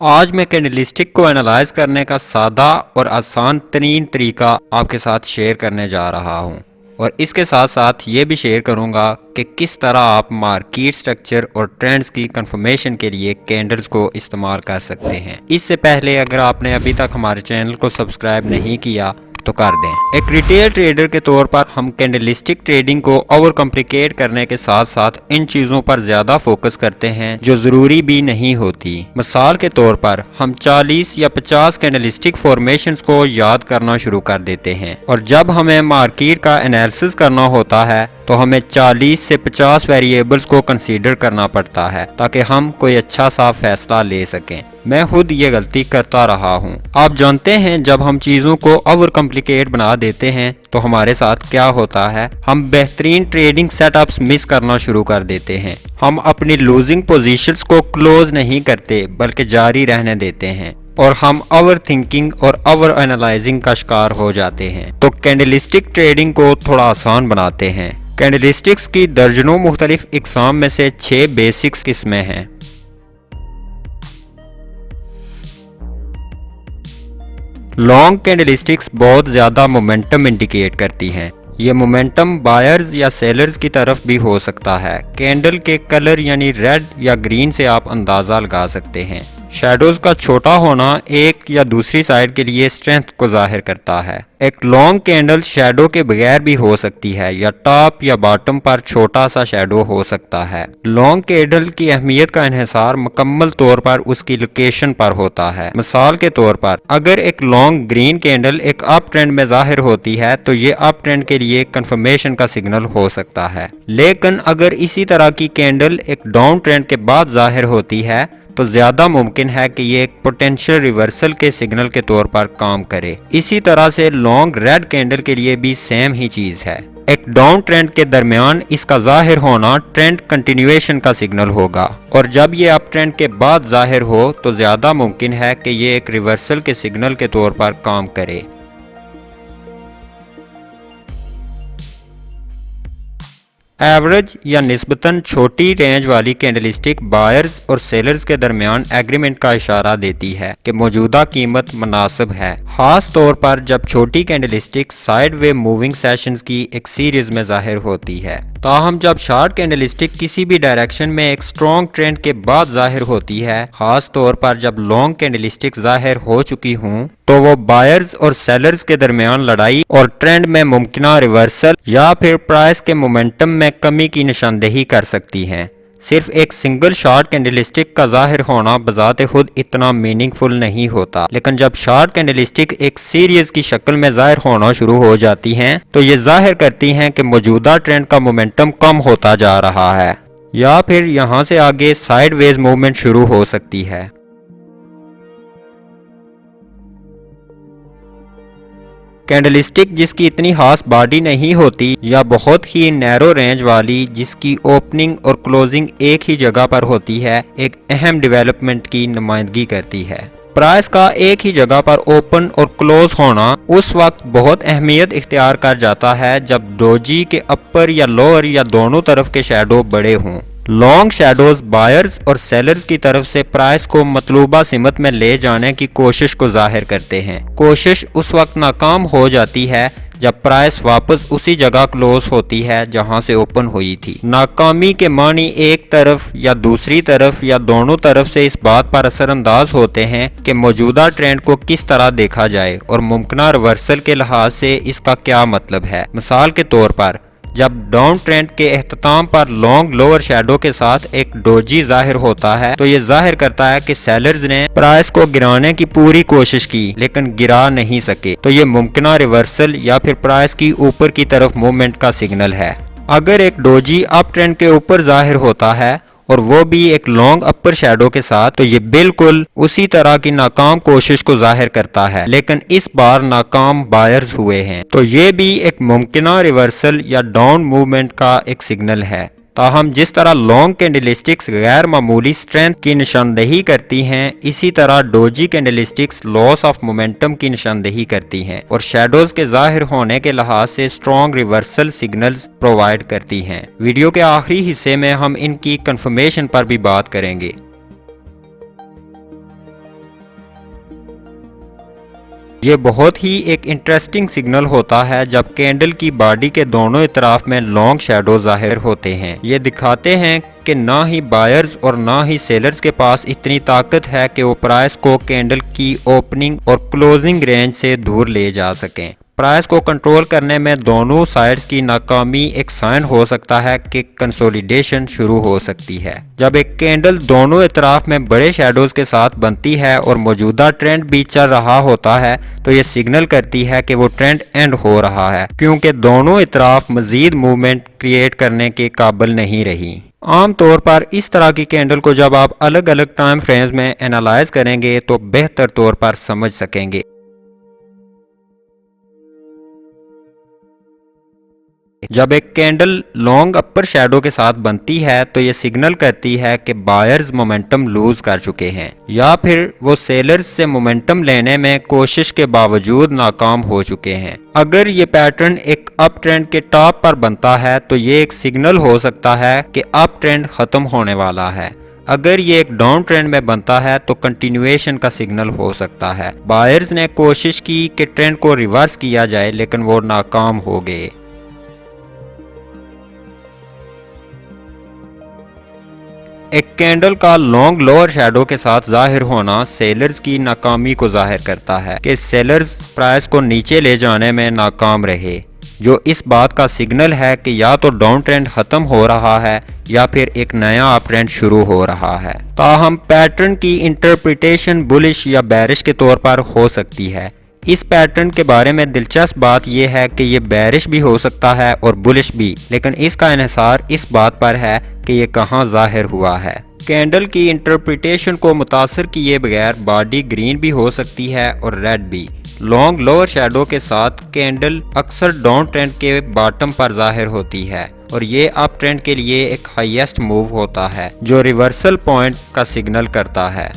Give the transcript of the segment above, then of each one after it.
आज मैं कैंडलस्टिक को एनालाइज करने का सादा और आसान तरीन तरीका आपके साथ शेयर करने जा रहा हूं और इसके साथ साथ ये भी शेयर करूंगा कि किस तरह आप मार्केट स्ट्रक्चर और ट्रेंड्स की कंफर्मेशन के लिए कैंडल्स को इस्तेमाल कर सकते हैं। इससे पहले अगर आपने अभी तक हमारे चैनल को सब्सक्राइब नहीं किया तो कर दें। एक रिटेल ट्रेडर के तौर पर हम कैंडलस्टिक ट्रेडिंग को ओवर कॉम्प्लिकेट करने के साथ साथ इन चीजों पर ज्यादा फोकस करते हैं जो जरूरी भी नहीं होती। मिसाल के तौर पर हम 40 या 50 कैंडलस्टिक फॉर्मेशंस को याद करना शुरू कर देते हैं और जब हमें मार्केट का एनालिसिस करना होता है तो हमें 40 से 50 वेरिएबल्स को कंसीडर करना पड़ता है ताकि हम कोई अच्छा सा फैसला ले सकें। मैं खुद ये गलती करता रहा हूँ। आप जानते हैं जब हम चीजों को ओवर कॉम्प्लिकेट बना देते हैं तो हमारे साथ क्या होता है, हम बेहतरीन ट्रेडिंग सेटअप्स मिस करना शुरू कर देते हैं। हम अपनी लूजिंग पोजीशंस को क्लोज नहीं करते बल्कि जारी रहने देते हैं और हम ओवर थिंकिंग और ओवर एनालाइजिंग का शिकार हो जाते हैं। तो कैंडलस्टिक ट्रेडिंग को थोड़ा आसान बनाते हैं। कैंडलस्टिक्स की दर्जनों मुख्तलिफ इकसाम में से 6 बेसिक्स किस्में हैं। लॉन्ग कैंडलस्टिक्स बहुत ज्यादा मोमेंटम इंडिकेट करती हैं। ये मोमेंटम बायर्स या सेलर्स की तरफ भी हो सकता है। कैंडल के कलर यानी रेड या ग्रीन से आप अंदाजा लगा सकते हैं। शैडोज का छोटा होना एक या दूसरी साइड के लिए स्ट्रेंथ को जाहिर करता है। एक लॉन्ग कैंडल शैडो के बगैर भी हो सकती है या टॉप या बॉटम पर छोटा सा शैडो हो सकता है। लॉन्ग कैंडल की अहमियत का इन्हिसार मुकम्मल तौर पर उसकी लोकेशन पर होता है। मिसाल के तौर पर अगर एक लॉन्ग ग्रीन कैंडल एक अप ट्रेंड में जाहिर होती है तो ये अप ट्रेंड के लिए कंफर्मेशन का सिग्नल हो सकता है। लेकिन अगर इसी तरह की कैंडल एक डाउन ट्रेंड के बाद जाहिर होती है तो ज्यादा मुमकिन है कि ये एक पोटेंशियल रिवर्सल के सिग्नल के तौर पर काम करे। इसी तरह से लॉन्ग रेड कैंडल के लिए भी सेम ही चीज है। एक डाउन ट्रेंड के दरमियान इसका जाहिर होना ट्रेंड कंटिन्यूएशन का सिग्नल होगा और जब ये अप ट्रेंड के बाद जाहिर हो तो ज्यादा मुमकिन है कि ये एक रिवर्सल के सिग्नल के तौर पर काम करे। एवरेज या निस्बतन छोटी रेंज वाली कैंडलस्टिक बायर्स और सेलर्स के दरमियान एग्रीमेंट का इशारा देती है कि मौजूदा कीमत मुनासिब है, खास तौर पर जब छोटी कैंडलस्टिक साइडवे मूविंग सेशंस की एक सीरीज में जाहिर होती है। ताहम जब शार्ट कैंडलस्टिक किसी भी डायरेक्शन में एक स्ट्रॉन्ग ट्रेंड के बाद जाहिर होती है, खास तौर पर जब लॉन्ग कैंडलस्टिक जाहिर हो चुकी हूँ, तो वो बायर्स और सेलर्स के दरमियान लड़ाई और ट्रेंड में मुमकिना रिवर्सल या फिर प्राइस के मोमेंटम में कमी की निशानदेही कर सकती हैं। सिर्फ एक सिंगल शॉर्ट कैंडलस्टिक का जाहिर होना बजाते खुद इतना मीनिंगफुल नहीं होता, लेकिन जब शॉर्ट कैंडलस्टिक एक सीरीज की शक्ल में जाहिर होना शुरू हो जाती हैं तो ये जाहिर करती हैं कि मौजूदा ट्रेंड का मोमेंटम कम होता जा रहा है या फिर यहाँ से आगे साइडवेज मूवमेंट शुरू हो सकती है। कैंडलस्टिक जिसकी इतनी खास बॉडी नहीं होती या बहुत ही नैरो रेंज वाली जिसकी ओपनिंग और क्लोजिंग एक ही जगह पर होती है, एक अहम डेवलपमेंट की नुमाइंदगी करती है। प्राइस का एक ही जगह पर ओपन और क्लोज होना उस वक्त बहुत अहमियत इख्तियार कर जाता है जब डोजी के अपर या लोअर या दोनों तरफ के शैडो बड़े हों। लॉन्ग शैडोज बायर्स और सेलर्स की तरफ से प्राइस को मतलूबा सिमत में ले जाने की कोशिश को जाहिर करते हैं। कोशिश उस वक्त नाकाम हो जाती है जब प्राइस वापस उसी जगह क्लोज होती है जहां से ओपन हुई थी। नाकामी के मानी एक तरफ या दूसरी तरफ या दोनों तरफ से इस बात पर असरअंदाज होते हैं कि मौजूदा ट्रेंड को किस तरह देखा जाए और मुमकिना रिवर्सल के लिहाज से इसका क्या मतलब है। मिसाल के तौर पर जब डाउन ट्रेंड के एख्तिताम पर लॉन्ग लोअर शैडो के साथ एक डोजी जाहिर होता है तो ये जाहिर करता है कि सेलर्स ने प्राइस को गिराने की पूरी कोशिश की लेकिन गिरा नहीं सके, तो ये मुमकिना रिवर्सल या फिर प्राइस की ऊपर की तरफ मूवमेंट का सिग्नल है। अगर एक डोजी अप ट्रेंड के ऊपर जाहिर होता है और वो भी एक लॉन्ग अपर शैडो के साथ, तो ये बिल्कुल उसी तरह की नाकाम कोशिश को जाहिर करता है, लेकिन इस बार नाकाम बायर्स हुए हैं, तो ये भी एक मुमकिना रिवर्सल या डाउन मूवमेंट का एक सिग्नल है। ताहम जिस तरह लॉन्ग कैंडलस्टिक्स गैर मामूली स्ट्रेंथ की निशानदेही करती हैं, इसी तरह doji candlesticks loss of momentum की निशानदेही करती हैं और शैडोज के जाहिर होने के लिहाज से स्ट्रॉन्ग रिवर्सल सिग्नल्स प्रोवाइड करती हैं। वीडियो के आखिरी हिस्से में हम इनकी कंफर्मेशन पर भी बात करेंगे। ये बहुत ही एक इंटरेस्टिंग सिग्नल होता है जब कैंडल की बॉडी के दोनों इतराफ में लॉन्ग शैडो जाहिर होते हैं। ये दिखाते हैं कि ना ही बायर्स और ना ही सेलर्स के पास इतनी ताकत है कि वो प्राइस को कैंडल की ओपनिंग और क्लोजिंग रेंज से दूर ले जा सकें। प्राइस को कंट्रोल करने में दोनों साइड्स की नाकामी एक साइन हो सकता है कि कंसोलिडेशन शुरू हो सकती है। जब एक कैंडल दोनों इतराफ में बड़े शैडोज के साथ बनती है और मौजूदा ट्रेंड भी चल रहा होता है तो ये सिग्नल करती है कि वो ट्रेंड एंड हो रहा है, क्योंकि दोनों इतराफ मजीद मूवमेंट क्रिएट करने के काबिल नहीं रही। आमतौर पर इस तरह की कैंडल को जब आप अलग अलग टाइम फ्रेम्स में एनालाइज करेंगे तो बेहतर तौर पर समझ सकेंगे। जब एक कैंडल लॉन्ग अपर शैडो के साथ बनती है तो ये सिग्नल करती है कि बायर्स मोमेंटम लूज कर चुके हैं या फिर वो सेलर्स से मोमेंटम लेने में कोशिश के बावजूद नाकाम हो चुके हैं। अगर ये पैटर्न एक अप ट्रेंड के टॉप पर बनता है तो ये एक सिग्नल हो सकता है कि अप ट्रेंड खत्म होने वाला है। अगर ये एक डाउन ट्रेंड में बनता है तो कंटिन्यूएशन का सिग्नल हो सकता है। बायर्स ने कोशिश की कि ट्रेंड को रिवर्स किया जाए लेकिन वो नाकाम हो गए। एक कैंडल का लॉन्ग लोअर शैडो के साथ जाहिर होना सेलर्स की नाकामी को जाहिर करता है कि सेलर्स प्राइस को नीचे ले जाने में नाकाम रहे, जो इस बात का सिग्नल है कि या तो डाउन ट्रेंड खत्म हो रहा है या फिर एक नया अप ट्रेंड शुरू हो रहा है। ताहम पैटर्न की इंटरप्रिटेशन बुलिश या बेरिश के तौर पर हो सकती है। इस पैटर्न के बारे में दिलचस्प बात यह है कि ये बेरिश भी हो सकता है और बुलिश भी, लेकिन इसका इन्हिसार इस बात पर है कि ये कहाँ जाहिर हुआ है। कैंडल की इंटरप्रिटेशन को मुतासर किए बगैर बॉडी ग्रीन भी हो सकती है और रेड भी। लॉन्ग लोअर शैडो के साथ कैंडल अक्सर डाउन ट्रेंड के बॉटम पर जाहिर होती है और ये अप ट्रेंड के लिए एक हाईएस्ट मूव होता है जो रिवर्सल पॉइंट का सिग्नल करता है।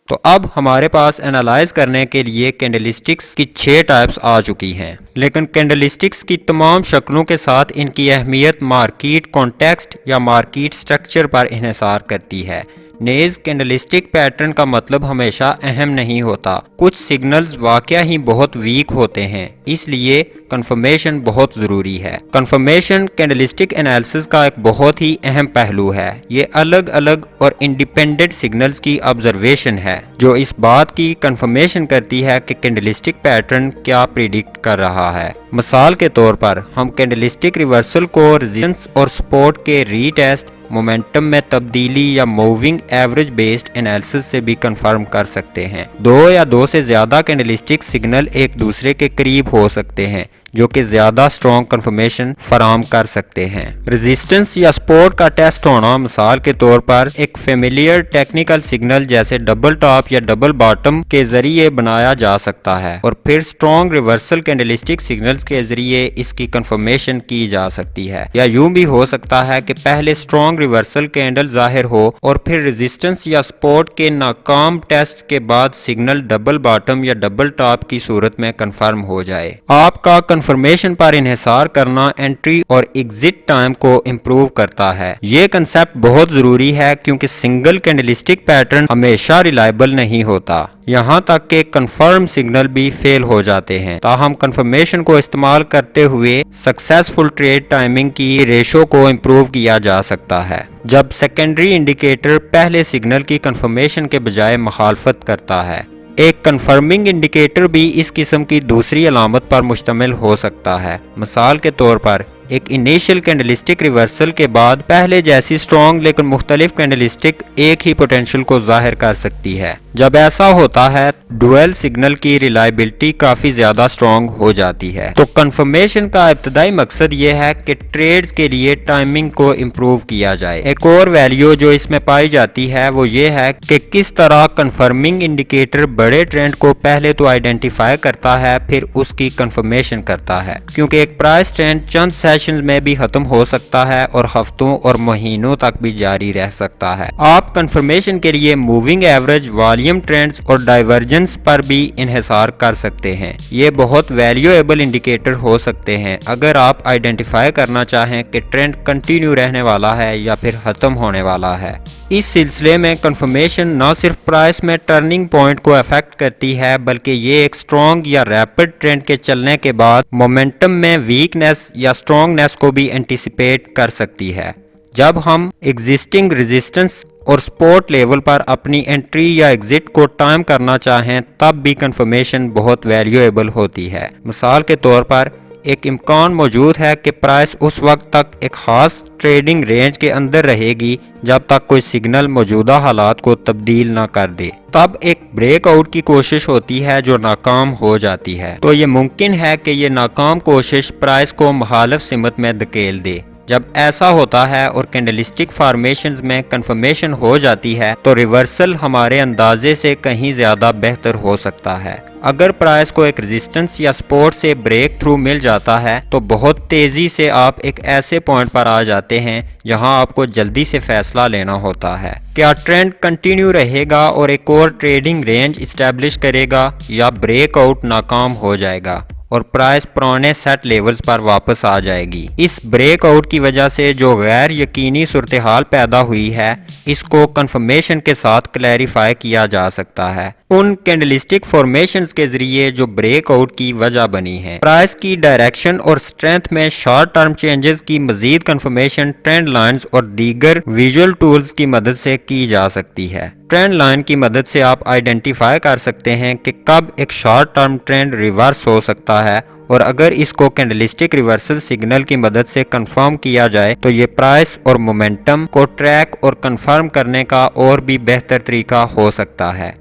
तो अब हमारे पास एनालाइज करने के लिए कैंडलस्टिक्स की 6 टाइप्स आ चुकी हैं, लेकिन कैंडलस्टिक्स की तमाम शक्लों के साथ इनकी अहमियत मार्केट कॉन्टेक्स्ट या मार्केट स्ट्रक्चर पर इन्हिसार करती है। नेज कैंडलस्टिक पैटर्न का मतलब हमेशा अहम नहीं होता। कुछ सिग्नल्स वाकया ही बहुत वीक होते हैं, इसलिए कंफर्मेशन बहुत ज़रूरी है। कंफर्मेशन कैंडलस्टिक एनालिसिस का एक बहुत ही अहम पहलू है। ये अलग अलग और इंडिपेंडेंट सिग्नल्स की ऑब्जर्वेशन है जो इस बात की कंफर्मेशन करती है कि कैंडलस्टिक पैटर्न क्या प्रिडिक्ट कर रहा है। मिसाल के तौर पर हम कैंडलस्टिक रिवर्सल को रेजिस्टेंस और सपोर्ट के रीटेस्ट, मोमेंटम में तब्दीली या मूविंग एवरेज बेस्ड एनालिसिस से भी कंफर्म कर सकते हैं। 2 या 2 से ज्यादा कैंडलस्टिक सिग्नल एक दूसरे के करीब हो सकते हैं जो कि ज्यादा स्ट्रॉन्ग कंफर्मेशन फराम कर सकते हैं। रेजिस्टेंस या सपोर्ट का टेस्ट होना मिसाल के तौर पर एक फेमिलियर टेक्निकल सिग्नल जैसे डबल टॉप या डबल बॉटम के जरिए बनाया जा सकता है और फिर स्ट्रॉन्ग रिवर्सल कैंडलस्टिक सिग्नल्स के जरिए इसकी कंफर्मेशन की जा सकती है। या यूं भी हो सकता है कि पहले स्ट्रॉन्ग रिवर्सल कैंडल जाहिर हो और फिर रेजिस्टेंस या सपोर्ट के नाकाम टेस्ट के बाद सिग्नल डबल बॉटम या डबल टॉप की सूरत में कंफर्म हो जाए। आपका कंफर्मेशन पर इन्हिसार करना एंट्री और एग्जिट टाइम को इम्प्रूव करता है। ये कंसेप्ट बहुत जरूरी है क्योंकि सिंगल कैंडलस्टिक पैटर्न हमेशा रिलायबल नहीं होता, यहाँ तक कि कंफर्म सिग्नल भी फेल हो जाते हैं। ताहम कंफर्मेशन को इस्तेमाल करते हुए सक्सेसफुल ट्रेड टाइमिंग की रेशो को इम्प्रूव किया जा सकता है। जब सेकेंडरी इंडिकेटर पहले सिग्नल की कंफर्मेशन के बजाय मुखालफत करता है। एक कंफर्मिंग इंडिकेटर भी इस किस्म की दूसरी अलामत पर मुश्तमिल हो सकता है। मिसाल के तौर पर एक इनिशियल कैंडलस्टिक रिवर्सल के बाद पहले जैसी स्ट्रॉन्ग लेकिन मुख्तलिफ कैंडलस्टिक एक ही पोटेंशियल को जाहिर कर सकती है। जब ऐसा होता है डुअल सिग्नल की रिलायबिलिटी काफी ज्यादा स्ट्रॉन्ग हो जाती है। तो कंफर्मेशन का इब्तदाई मकसद ये है कि ट्रेड्स के लिए टाइमिंग को इम्प्रूव किया जाए। एक और वैल्यू जो इसमें पाई जाती है वो ये है कि किस तरह कंफर्मिंग इंडिकेटर बड़े ट्रेंड को पहले तो आइडेंटिफाई करता है फिर उसकी कंफर्मेशन करता है, क्योंकि एक प्राइस ट्रेंड चंद सेशंस में भी खत्म हो सकता है और हफ्तों और महीनों तक भी जारी रह सकता है। आप कंफर्मेशन के लिए moving average, volume volume trends और डाइवर्जेंस पर भी इन्हिसार कर सकते हैं। ये बहुत वैल्यूएबल इंडिकेटर हो सकते हैं अगर आप आइडेंटिफाई करना चाहें कि ट्रेंड कंटिन्यू रहने वाला है या फिर खत्म होने वाला है। इस सिलसिले में कंफर्मेशन न सिर्फ प्राइस में टर्निंग पॉइंट को अफेक्ट करती है, बल्कि ये एक स्ट्रॉन्ग या रैपिड ट्रेंड के चलने के बाद मोमेंटम में वीकनेस या स्ट्रॉन्गनेस को भी एंटिसिपेट कर सकती है। जब हम एग्जिस्टिंग रेजिस्टेंस और सपोर्ट लेवल पर अपनी एंट्री या एग्जिट को टाइम करना चाहें तब भी कंफर्मेशन बहुत वैल्यूएबल होती है। मिसाल के तौर पर एक इम्कान मौजूद है कि प्राइस उस वक्त तक एक खास ट्रेडिंग रेंज के अंदर रहेगी जब तक कोई सिग्नल मौजूदा हालात को तब्दील ना कर दे। तब एक ब्रेकआउट की कोशिश होती है जो नाकाम हो जाती है। तो ये मुमकिन है कि ये नाकाम कोशिश प्राइस को मुखालिफ सिमत में धकेल दे। जब ऐसा होता है और कैंडलस्टिक फॉर्मेशंस में कंफर्मेशन हो जाती है तो रिवर्सल हमारे अंदाजे से कहीं ज्यादा बेहतर हो सकता है। अगर प्राइस को एक रेजिस्टेंस या सपोर्ट से ब्रेक थ्रू मिल जाता है तो बहुत तेजी से आप एक ऐसे पॉइंट पर आ जाते हैं जहां आपको जल्दी से फैसला लेना होता है। क्या ट्रेंड कंटिन्यू रहेगा और एक और ट्रेडिंग रेंज इस्टेब्लिश करेगा या ब्रेकआउट नाकाम हो जाएगा और प्राइस पुराने सेट लेवल्स पर वापस आ जाएगी। इस ब्रेकआउट की वजह से जो गैर यकीनी सूरत हाल पैदा हुई है इसको कंफर्मेशन के साथ क्लैरिफाई किया जा सकता है उन कैंडलस्टिक फॉर्मेशंस के जरिए जो ब्रेकआउट की वजह बनी है। प्राइस की डायरेक्शन और स्ट्रेंथ में शॉर्ट टर्म चेंजेस की मजीद कंफर्मेशन ट्रेंड लाइंस और दीगर विजुअल टूल्स की मदद से की जा सकती है। ट्रेंड लाइन की मदद से आप आइडेंटिफाई कर सकते हैं कि कब एक शॉर्ट टर्म ट्रेंड रिवर्स हो सकता है और अगर इसको कैंडलस्टिक रिवर्सल सिग्नल की मदद से कंफर्म किया जाए तो ये प्राइस और मोमेंटम को ट्रैक और कंफर्म करने का और भी बेहतर तरीका हो सकता है।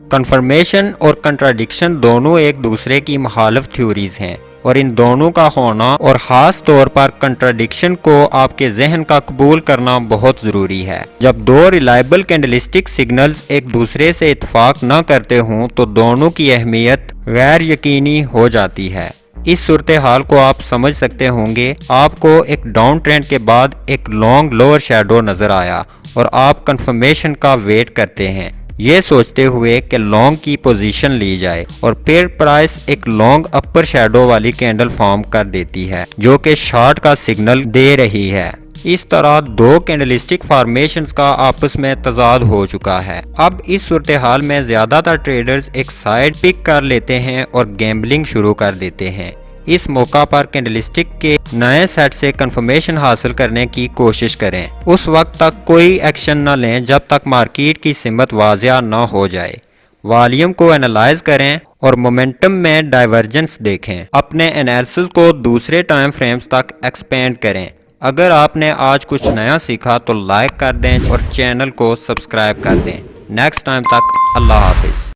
कंफर्मेशन और कंट्राडिक्शन दोनों एक दूसरे की मुखालिफ थ्योरीज हैं और इन दोनों का होना और खास तौर पर कंट्राडिक्शन को आपके जहन का कबूल करना बहुत ज़रूरी है। जब दो रिलायबल कैंडलस्टिक सिग्नल्स एक दूसरे से इत्तेफाक न करते हों तो दोनों की अहमियत गैर यकीनी हो जाती है। इस सूरत हाल को आप समझ सकते होंगे। आपको एक डाउन ट्रेंड के बाद एक लॉन्ग लोअर शैडो नजर आया और आप कंफर्मेशन का वेट करते हैं ये सोचते हुए कि लॉन्ग की पोजीशन ली जाए और फिर प्राइस एक लॉन्ग अपर शैडो वाली कैंडल फॉर्म कर देती है जो कि शॉर्ट का सिग्नल दे रही है। इस तरह दो कैंडलस्टिक फॉर्मेशंस का आपस में तजाद हो चुका है। अब इस सूरत हाल में ज्यादातर ट्रेडर्स एक साइड पिक कर लेते हैं और गैम्बलिंग शुरू कर देते हैं। इस मौका पर कैंडलस्टिक के नए सेट से कंफर्मेशन हासिल करने की कोशिश करें। उस वक्त तक कोई एक्शन न लें जब तक मार्केट की सिमत वाज़िया न हो जाए। वॉल्यूम को एनालाइज करें और मोमेंटम में डाइवर्जेंस देखें। अपने एनालिसिस को दूसरे टाइम फ्रेम्स तक एक्सपेंड करें। अगर आपने आज कुछ नया सीखा तो लाइक कर दें और चैनल को सब्सक्राइब कर दें। नेक्स्ट टाइम तक अल्लाह हाफिज़।